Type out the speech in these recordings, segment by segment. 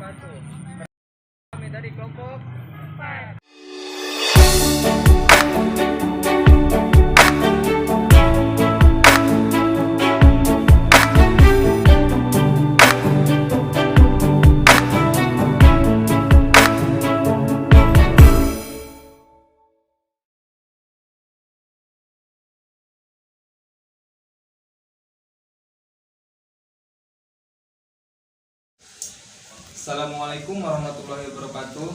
wabarakatuh. Kami dari kelompok 4. Assalamualaikum warahmatullahi wabarakatuh.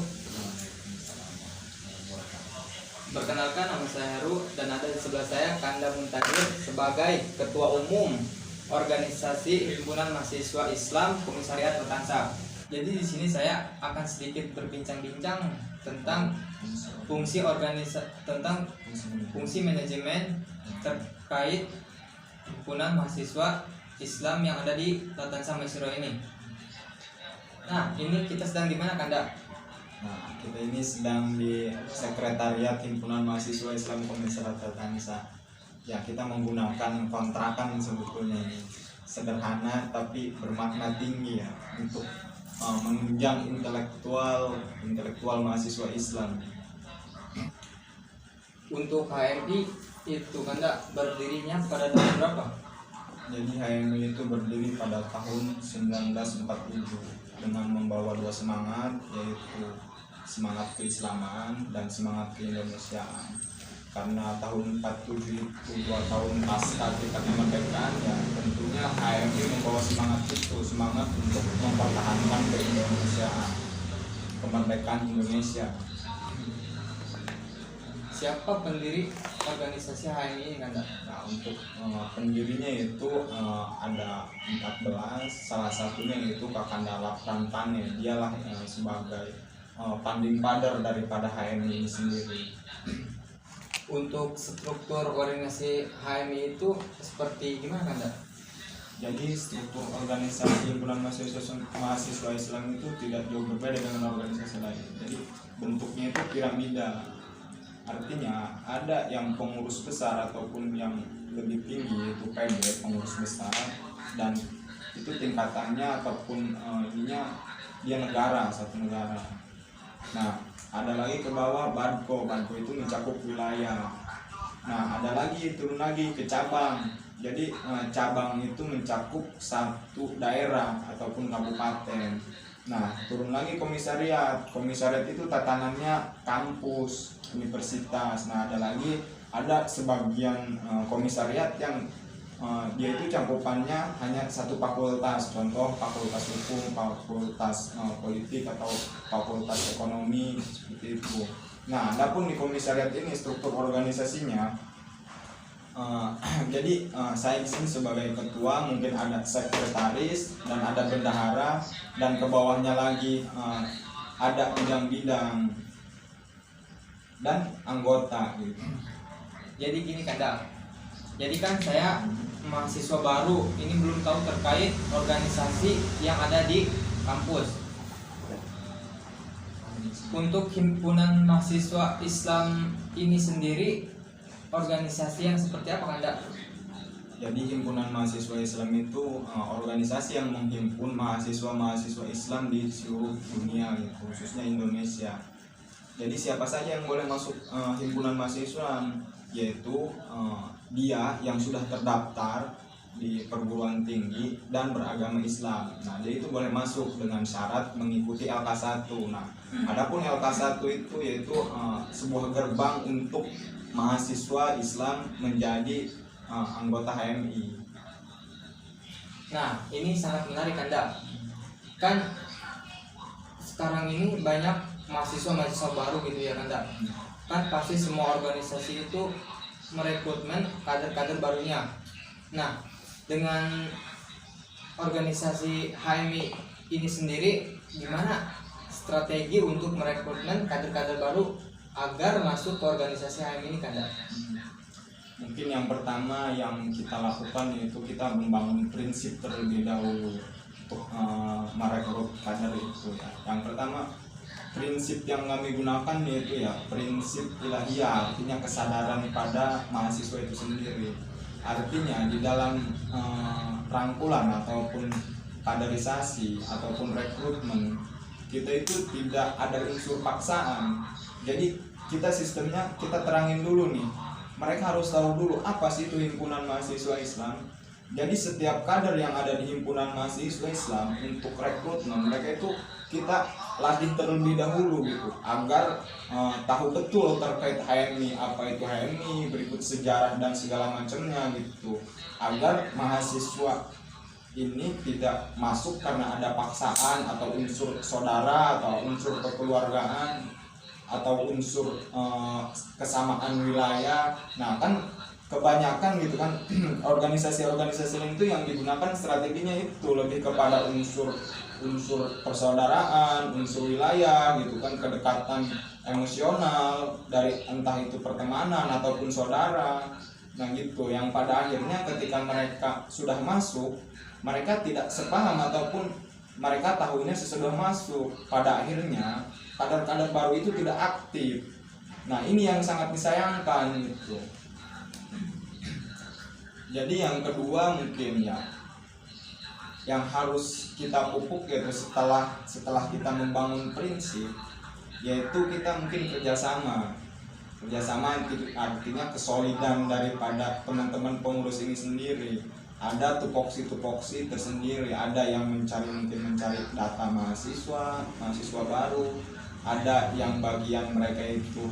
Perkenalkan, nama saya Heru dan ada di sebelah saya Kanda Muntadir sebagai Ketua Umum Organisasi Himpunan Mahasiswa Islam Komisariat Tatansa. Jadi di sini saya akan sedikit berbincang-bincang tentang fungsi manajemen terkait Himpunan Mahasiswa Islam yang ada di Tatansa Maisiro ini. Nah, ini kita sedang di mana, Kanda? Nah, kita ini sedang di Sekretariat Himpunan Mahasiswa Islam Komisariat Tatansa. Ya, kita menggunakan kontrakan sebetulnya ini. Sederhana tapi bermakna tinggi ya untuk menunjang intelektual mahasiswa Islam. Untuk HMI itu Kanda berdirinya pada tahun berapa? Jadi HMI itu berdiri pada tahun 1947 dengan membawa dua semangat, yaitu semangat keislaman dan semangat keindonesiaan. Karena tahun 47 itu 2 tahun pasca kita kemerdekaan, ya tentunya HMI membawa semangat itu, semangat untuk mempertahankan keindonesiaan, kemerdekaan Indonesia. Siapa pendiri organisasi HMI ini, Kanda? Nah, untuk pendirinya itu ada 14, salah satunya yaitu Kakanda Laprantane. Dialah sebagai founding father daripada HMI ini sendiri. Untuk struktur organisasi HMI itu seperti gimana, Kanda? Jadi struktur organisasi himpunan mahasiswa Islam itu tidak jauh berbeda dengan organisasi lain. Jadi bentuknya itu piramida. Artinya ada yang pengurus besar ataupun yang lebih tinggi, yaitu PB, pengurus besar, dan itu tingkatannya ataupun ininya dia negara, satu negara. Nah, ada lagi ke bawah Badko itu mencakup wilayah. Nah, ada lagi turun lagi ke cabang. Jadi cabang itu mencakup satu daerah ataupun kabupaten. Nah, turun lagi komisariat. Komisariat itu tatanannya kampus, universitas. Nah, ada sebagian komisariat yang dia itu cakupannya hanya satu fakultas, contoh fakultas hukum, fakultas politik atau fakultas ekonomi, seperti itu. Nah, adapun di komisariat ini struktur organisasinya, jadi saya di sini sebagai ketua, mungkin ada sekretaris dan ada bendahara, dan ke bawahnya lagi ada bidang-bidang dan anggota gitu. Jadi gini, Kanda. Jadi kan saya mahasiswa baru, ini belum tahu terkait organisasi yang ada di kampus. Untuk himpunan mahasiswa Islam ini sendiri, organisasi yang seperti apa, Kanda? Jadi himpunan mahasiswa Islam itu organisasi yang menghimpun mahasiswa-mahasiswa Islam di seluruh dunia, gitu, khususnya Indonesia. Jadi siapa saja yang boleh masuk himpunan mahasiswa, yaitu dia yang sudah terdaftar di perguruan tinggi dan beragama Islam. Nah, dia itu boleh masuk dengan syarat mengikuti LK1. Nah, adapun LK1 itu yaitu sebuah gerbang untuk mahasiswa Islam menjadi anggota HMI. Nah, ini sangat menarik, Kanda. Kan sekarang ini banyak mahasiswa baru gitu ya, Kanda. Kan pasti semua organisasi itu merekrutmen kader-kader barunya. Nah, dengan organisasi HMI ini sendiri, gimana strategi untuk merekrutmen kader-kader baru agar masuk ke organisasi HMI ini, Kanda? Mungkin yang pertama yang kita lakukan yaitu kita membangun prinsip terlebih dahulu untuk merekrut kader itu ya. Yang pertama, prinsip yang kami gunakan yaitu ya prinsip ilahiyah, artinya kesadaran pada mahasiswa itu sendiri. Artinya di dalam rangkulan ataupun kaderisasi ataupun rekrutmen kita itu tidak ada unsur paksaan. Jadi kita sistemnya kita terangin dulu nih, mereka harus tahu dulu apa sih itu himpunan mahasiswa Islam. Jadi setiap kader yang ada di himpunan mahasiswa Islam untuk rekrutmen mereka itu kita latih terlebih dahulu gitu, agar tahu betul terkait HMI, apa itu HMI, berikut sejarah dan segala macamnya gitu, agar mahasiswa ini tidak masuk karena ada paksaan atau unsur saudara atau unsur kekeluargaan atau unsur kesamaan wilayah. Nah kan kebanyakan gitu kan organisasi-organisasi lain itu yang digunakan strateginya itu lebih kepada unsur persaudaraan, unsur wilayah gitu kan, kedekatan emosional dari entah itu pertemanan ataupun saudara. Nah gitu, yang pada akhirnya ketika mereka sudah masuk, mereka tidak sepaham ataupun mereka tahunya sesudah masuk, pada akhirnya kader-kader baru itu tidak aktif. Nah ini yang sangat disayangkan gitu. Jadi yang kedua mungkin ya, yang harus kita pupuk yaitu setelah kita membangun prinsip, yaitu kita mungkin kerjasama artinya kesolidan daripada teman-teman pengurus ini sendiri. Ada tupoksi tersendiri, ada yang mencari data mahasiswa baru, ada yang bagian mereka itu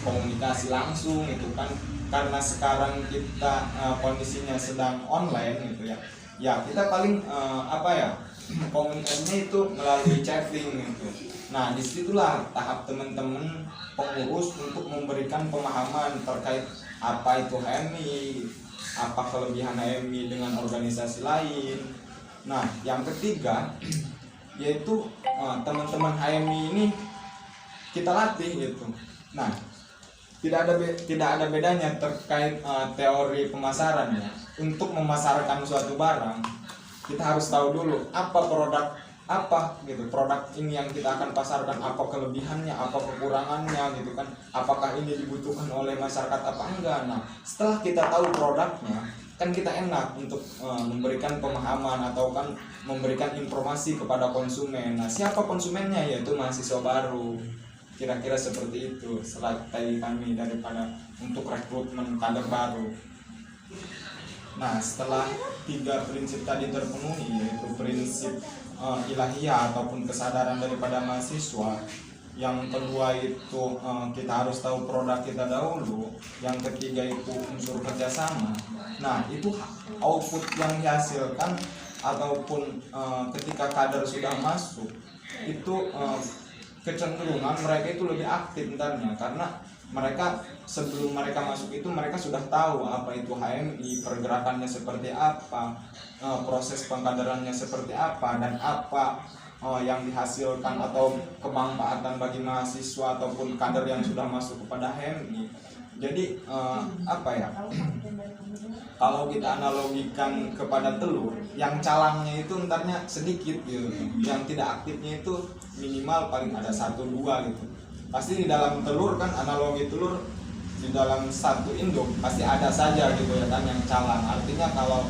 komunikasi langsung itu kan, karena sekarang kita kondisinya sedang online gitu ya kita paling komunikasinya itu melalui chatting gitu. Nah disitulah tahap teman-teman pengurus untuk memberikan pemahaman terkait apa itu HMI, apa kelebihan HMI dengan organisasi lain. Nah yang ketiga yaitu teman-teman HMI ini kita latih gitu. Nah tidak ada bedanya terkait teori pemasarannya. Untuk memasarkan suatu barang kita harus tahu dulu produk ini yang kita akan pasarkan, apa kelebihannya, apa kekurangannya gitu kan, apakah ini dibutuhkan oleh masyarakat apa enggak. Nah setelah kita tahu produknya kan kita enak untuk memberikan pemahaman atau kan memberikan informasi kepada konsumen. Nah siapa konsumennya? Yaitu mahasiswa baru. Kira-kira seperti itu strategi kami daripada untuk rekrutmen kader baru. Nah setelah 3 prinsip tadi terpenuhi, yaitu prinsip ilahiyah ataupun kesadaran daripada mahasiswa, yang kedua itu kita harus tahu produk kita dahulu, yang ketiga itu unsur kerjasama. Nah itu output yang dihasilkan ataupun ketika kader sudah masuk itu kecenderungan mereka itu lebih aktif bentarnya, karena mereka sebelum mereka masuk itu mereka sudah tahu apa itu HMI, pergerakannya seperti apa, proses pengkaderannya seperti apa, dan apa yang dihasilkan atau kemanfaatan bagi mahasiswa ataupun kader yang sudah masuk kepada HMI. Jadi kalau kita analogikan kepada telur, yang calangnya itu entarnya sedikit gitu, yang tidak aktifnya itu minimal paling ada 1-2 gitu. Pasti di dalam telur kan, analogi telur di dalam satu induk pasti ada saja gitu ya kan yang calang. Artinya kalau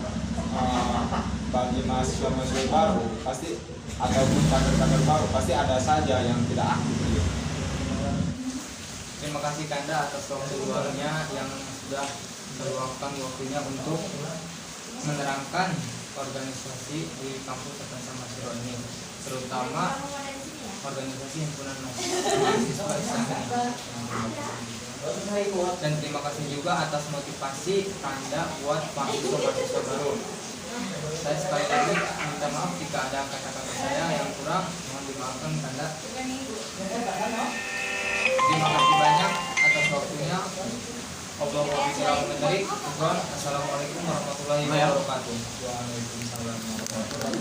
bagi mahasiswa baru pasti ataupun kader-kader baru pasti ada saja yang tidak aktif gitu. Terima kasih Kanda atas waktu luangnya yang sudah meluangkan waktunya untuk menerangkan organisasi di kampus Advance Masiro ini, terutama organisasi himpunan mahasiswa Islam ini. Dan terima kasih juga atas motivasi Kanda buat mahasiswa baru. Saya sekali lagi minta maaf jika ada kata-kata saya yang kurang, mohon dimaafkan Kanda. Terima kasih banyak atas waktunya. Assalamualaikum warahmatullahi wabarakatuh. Waalaikumsalam warahmatullahi wabarakatuh.